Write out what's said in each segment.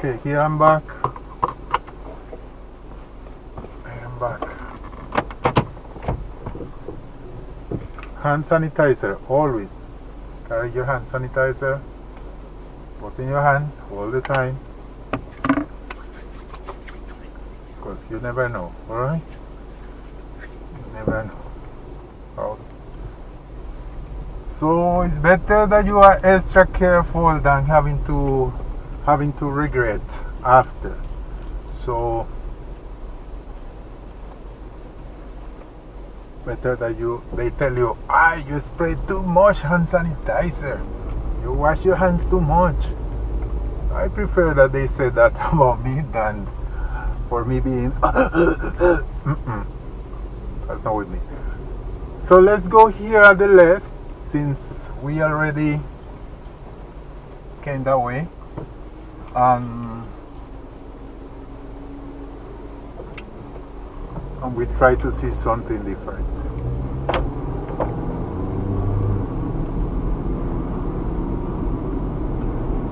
Okay, here I'm back. I am back. Hand sanitizer, always. Carry your hand sanitizer. Put in your hands all the time. Because you never know, alright? You never know. Oh. So it's better that you are extra careful than having to regret after. So better that they tell you, you spray too much hand sanitizer, you wash your hands too much. I prefer that they say that about me than for me being that's not with me. So let's go here at the left, since we already came that way. And we try to see something different.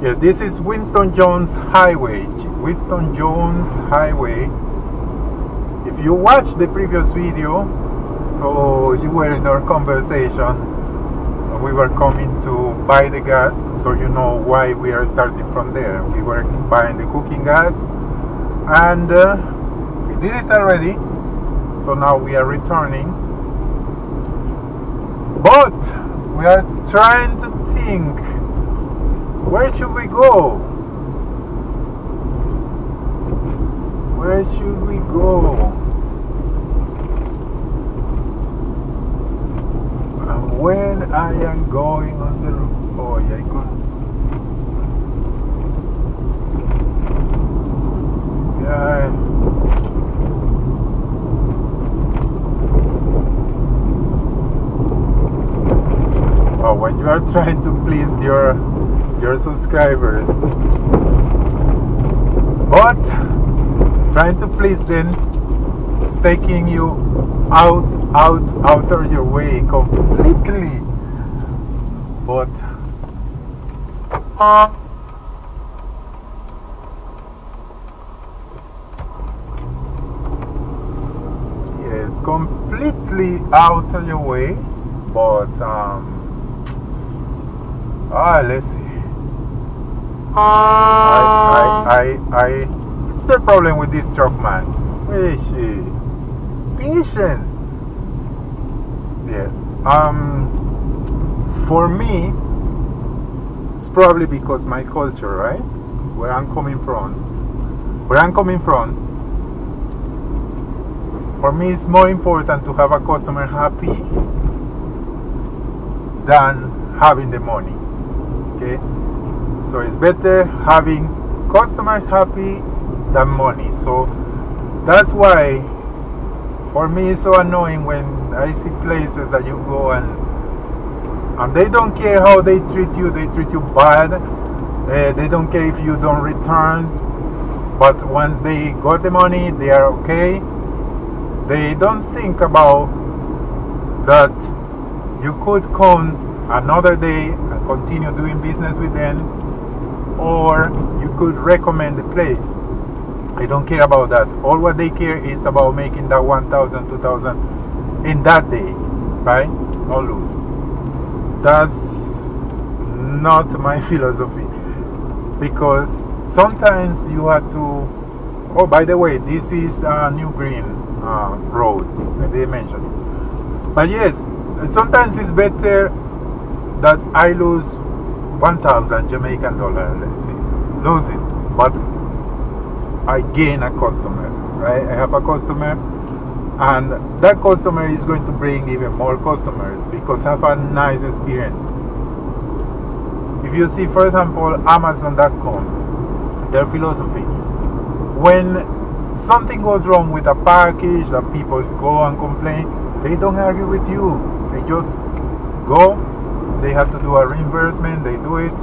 Yeah, this is Winston Jones Highway. Winston Jones Highway. If you watched the previous video, so you were in our conversation, we were coming to buy the gas, so you know why we are starting from there. We were buying the cooking gas, and we did it already, so now we are returning. But we are trying to think, where should we go? Where should we go? When I am going on the road, oh yeah, good. Yeah. Oh, when you are trying to please your subscribers, but trying to please them, it's taking you out of your way completely. But yeah, completely out of your way. But let's see. It's the problem with this truck, man. Where is she? Patient. Yeah. For me, it's probably because my culture, right? Where I'm coming from. For me, it's more important to have a customer happy than having the money. Okay? So it's better having customers happy than money. So that's why for me it's so annoying when I see places that you go and they don't care how they treat you bad. They don't care if you don't return, but once they got the money, they are okay. They don't think about that you could come another day and continue doing business with them, or you could recommend the place. They don't care about that. All what they care is about making that 1,000, 2,000 in that day, right? No lose. That's not my philosophy, because sometimes you have to. Oh, by the way, this is New Green Road. I didn't mention it. But yes, sometimes it's better that I lose 1,000 Jamaican dollars, let's say, lose it, but I gain a customer, right? I have a customer, and that customer is going to bring even more customers because I have a nice experience. If you see, for example, Amazon.com, their philosophy, when something goes wrong with a package that people go and complain, they don't argue with you. They just go. They have to do a reimbursement. They do it.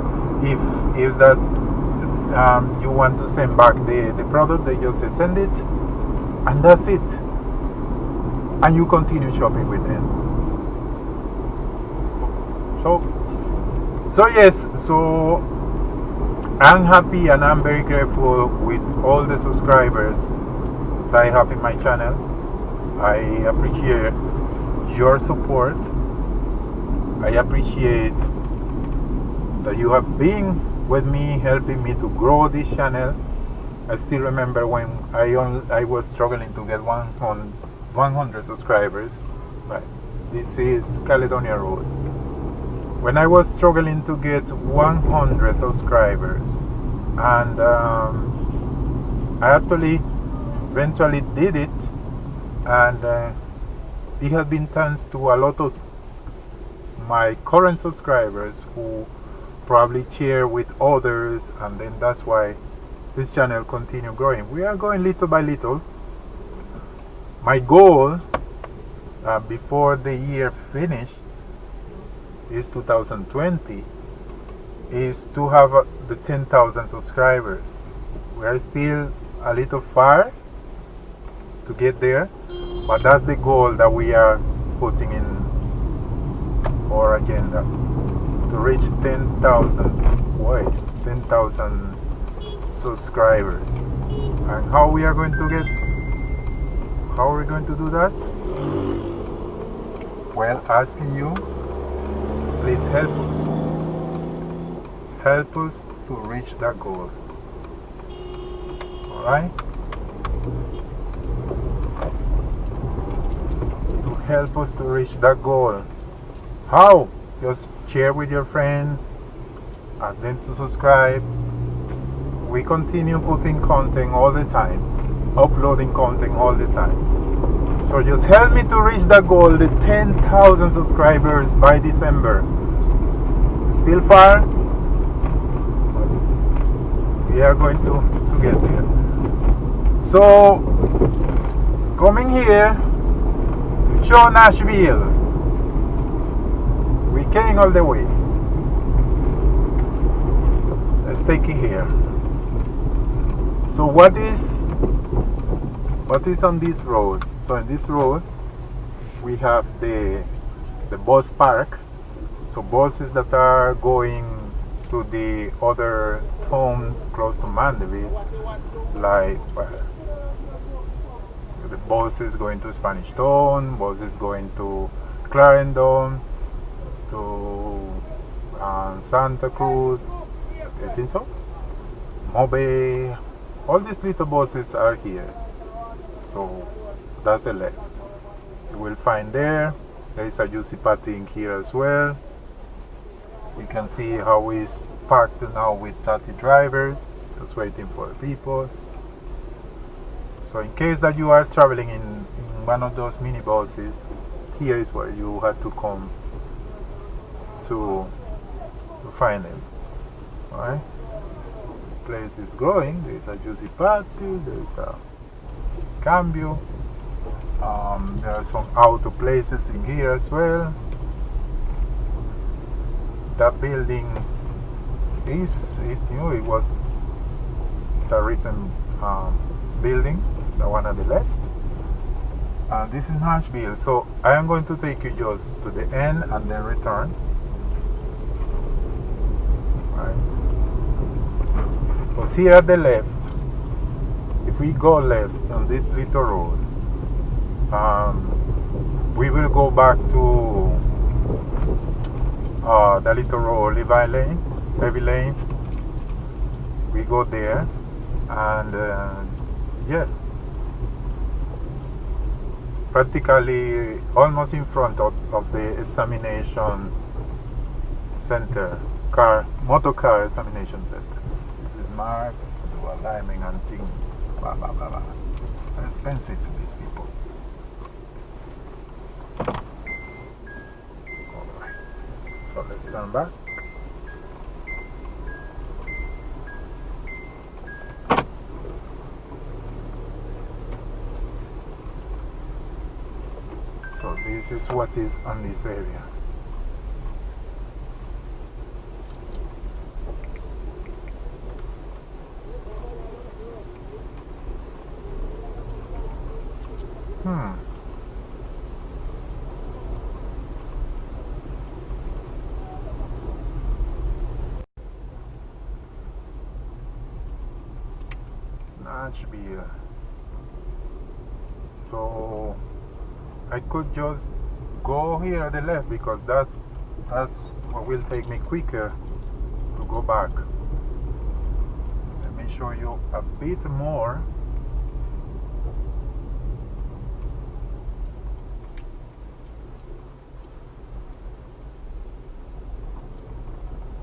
If that you want to send back the product, they just say send it, and that's it. And you continue shopping with them. So yes. So I'm happy and I'm very grateful with all the subscribers that I have in my channel. I appreciate your support. I appreciate that you have been with me, helping me to grow this channel. I still remember when I was struggling to get 100 subscribers. Right. This is Caledonia Road. When I was struggling to get 100 subscribers, and I actually eventually did it, and it has been thanks to a lot of my current subscribers who probably share with others, and then that's why this channel continue growing. We are going little by little. My goal before the year finish is 2020 is to have the 10,000 subscribers. We are still a little far to get there, but that's the goal that we are putting in our agenda, to reach 10,000 subscribers. And how we are going to do that? Well, asking you, please help us to reach that goal. Alright? To help us to reach that goal. How? Just share with your friends, ask them to subscribe. We continue putting content all the time, uploading content all the time. So just help me to reach that goal, the 10,000 subscribers by December. Still far, but we are going to get there. So, coming here to show Nashville, we came all the way. Let's take it here. So what is on this road? So in this road we have the bus park. So buses that are going to the other towns close to Mandeville, like the bus is going to Spanish Town, bus is going to Clarendon, to Santa Cruz, I think so, Mobile. All these little buses are here. So that's the left. You will find there is a 𝐷𝐄𝐋𝐿 here as well. You can see how it's parked now with taxi drivers, just waiting for people. So in case that you are traveling in one of those minibuses, here is where you have to come to find them. Alright? This place is going. There is a 𝐷𝐿𝐿, there is a 𝐊𝐃𝐄. There are some auto places in here as well. That building is new. It's a recent building, the one at the left. And this is Nashville. So I am going to take you just to the end and then return. Right. Because here at the left, if we go left on this little road, we will go back to the little road, Levy Lane. We go there, and yeah, practically almost in front of the examination center, motor car examination center. This is marked, do alignment and thing, blah blah blah blah. Expensive to these people. Alright, so let's turn back. So this is what is on this area. NASHVILLE. So I could just go here at the left because that's what will take me quicker to go back. Let me show you a bit more.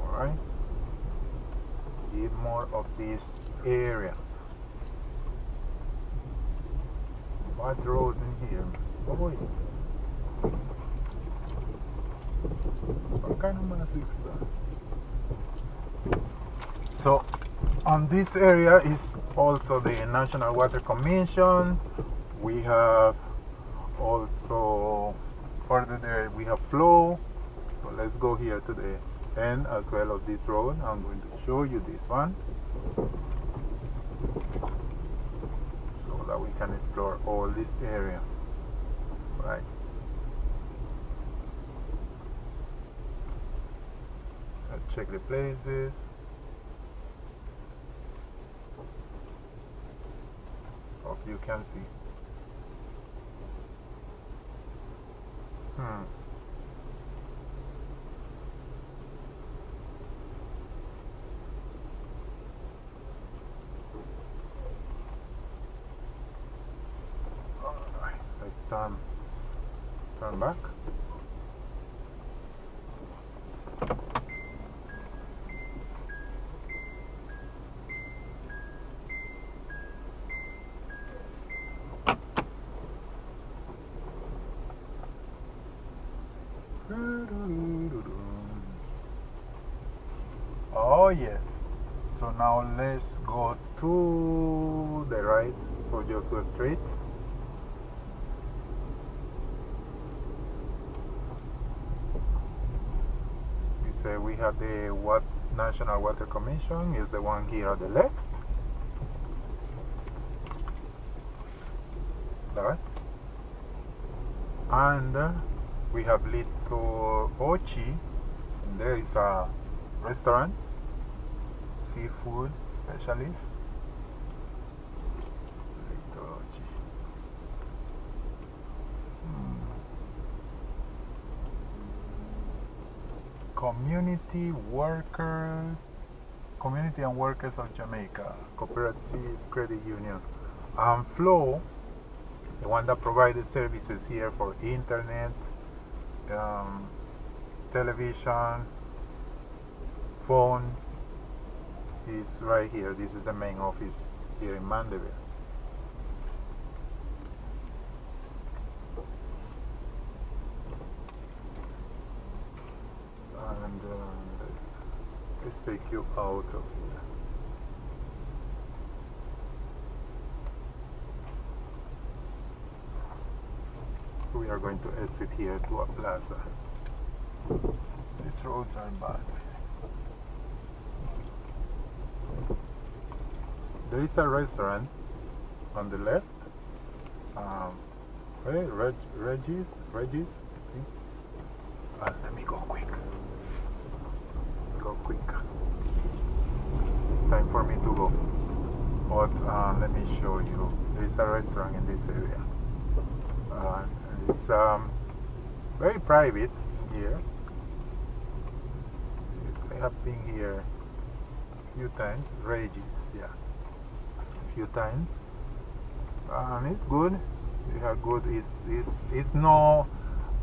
Alright. Give more of this area. Bad road in here. Oh boy. What kind of mess is that? So, on this area is also the National Water Commission. We have also further there we have flow. So let's go here to the end as well of this road. I'm going to show you this one so that we can explore all this area. Right. Let's check the places. Hope you can see. Alright, let's stand back. Oh yes, so now let's go to the right, so just go straight. We say we have the National Water Commission is the one here at the left. Right. And we have 𝐿𝐃𝐄𝐒, and there is a restaurant, seafood specialist. 𝐿𝐃𝐄𝐒. Community and Workers of Jamaica, Cooperative Credit Union. And Flow, the one that provided services here for internet, television, phone, is right here. This is the main office here in Mandeville. And let's take you out of here. We are going to exit here to a plaza. These roads are bad. There is a restaurant on the left. Reggie's. Let me go quick. It's time for me to go. But let me show you. There is a restaurant in this area. It's very private here. I have been here a few times. Reggie's, yeah. A few times. And it's good. They are good. It's not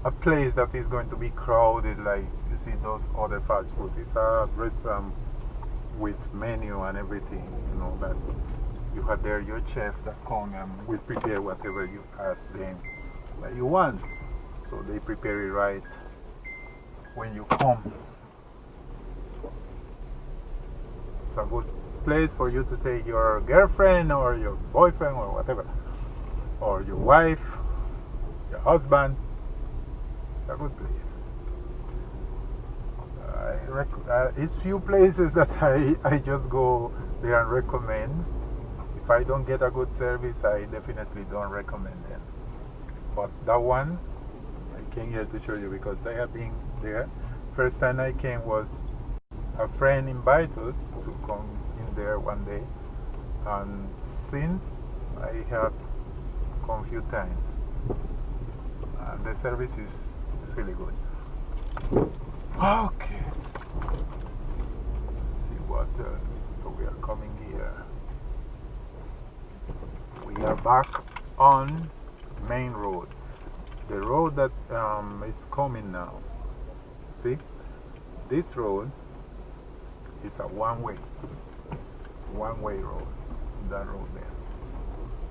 a place that is going to be crowded like you see those other fast food. It's a restaurant with menu and everything, you know, that you have there your chef that come and will prepare whatever you ask them that you want. So they prepare it right when you come. It's a good place for you to take your girlfriend or your boyfriend or whatever, or your wife, your husband. It's a good place. It's few places that I just go there and recommend. If I don't get a good service, I definitely don't recommend them. But that one, I came here to show you because I have been there. First time I came was a friend invited us to come in there one day. And since I have come a few times, and the service is really good. Okay, let's see what else. So we are coming here. We are back on main road, the road that is coming now. See, this road is a one-way road, that road there.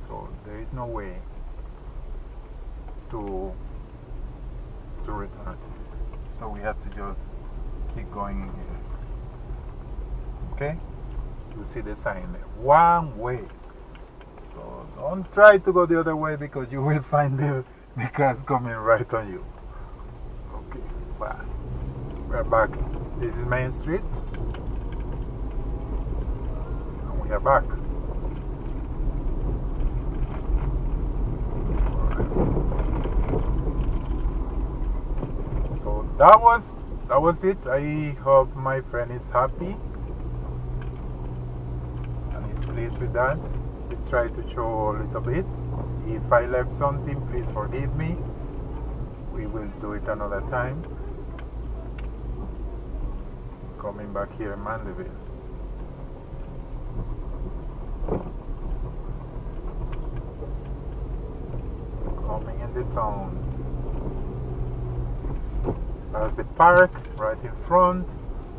So there is no way to return. So we have to just keep going in here. Okay? You see the sign there. One way. So don't try to go the other way because you will find the cars coming right on you. Okay, bye. We're back. This is Main Street. And we are back. So that was it. I hope my friend is happy and is pleased with that. We try to show a little bit. If I left something, please forgive me. We will do it another time. Coming back here in Mandeville. Coming in the town. There's the park right in front.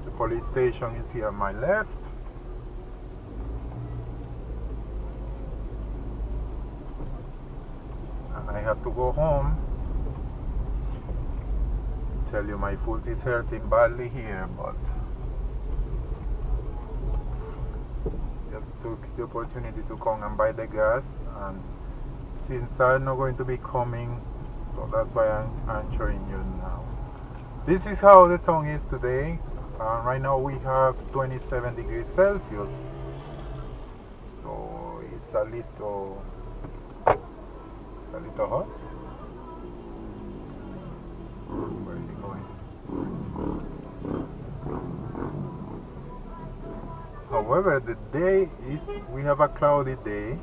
The police station is here on my left. And I have to go home. Tell you my foot is hurting badly here, but just took the opportunity to come and buy the gas, and since I'm not going to be coming, so that's why I'm showing you now. This is how the town is today. Right now we have 27 degrees Celsius, so it's a little hot. Where is it going? However, the day is, we have a cloudy day.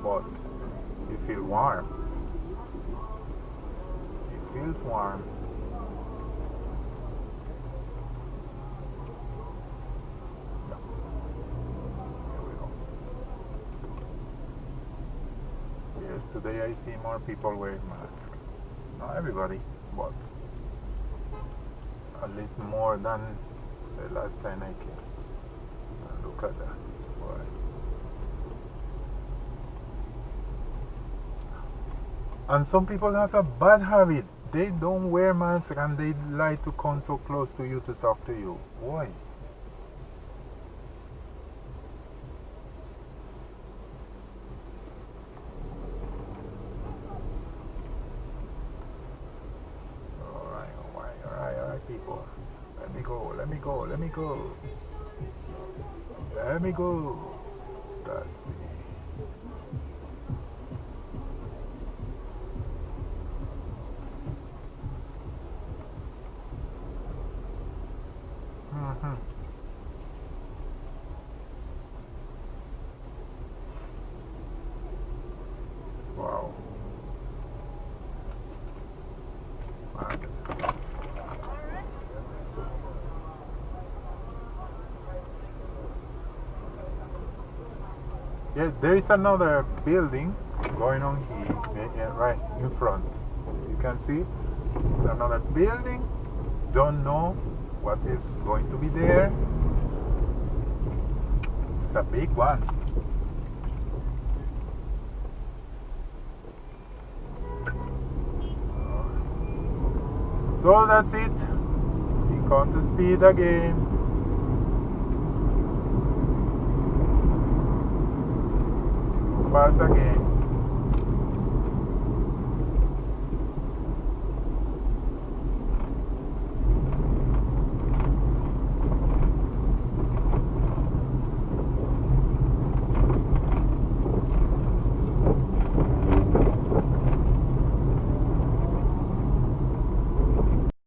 But it feels warm. It feels warm. Yeah. Here we go. Yes, today I see more people wearing masks. Not everybody, but at least more than the last time I came. And look at that. Boy. And some people have a bad habit. They don't wear masks and they like to come so close to you to talk to you. Why? Alright, people. Let me go. Let me go. That's it. Wow. Yeah, there is another building going on here, right in front. So you can see another building. Don't know what is going to be there. It's a big one. So that's it. We come to speed again. Fast again.